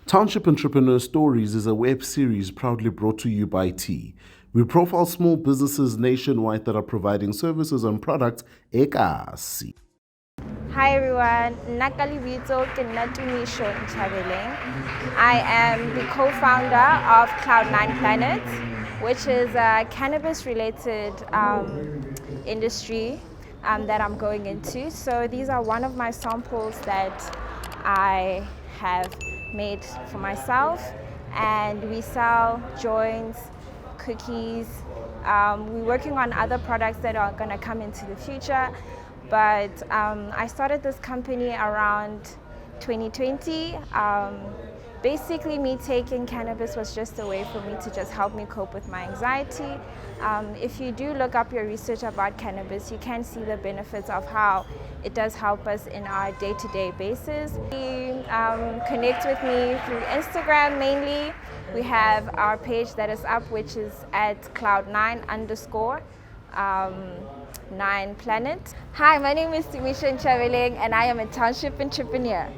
Township Entrepreneurs Stories is a web series proudly brought to you by T. We profile small businesses nationwide that are providing services and products ekasi. Hi everyone, Tumiso Nchabeleng. I am the co-founder of Cloud9 Planet, which is a cannabis-related industry that I'm going into. So these are one of my samples that I have made for myself, and we sell joints, cookies. We're working on other products that are going to come into the future, but I started this company around 2020. Basically, me taking cannabis was just a way for me to just help me cope with my anxiety. If you do look up your research about cannabis, you can see the benefits of how it does help us in our day-to-day basis. Connect with me through Instagram mainly. We have our page that is up, which is at cloud9_9planet. Hi, my name is Tumiso Nchabeleng, and I am a township entrepreneur.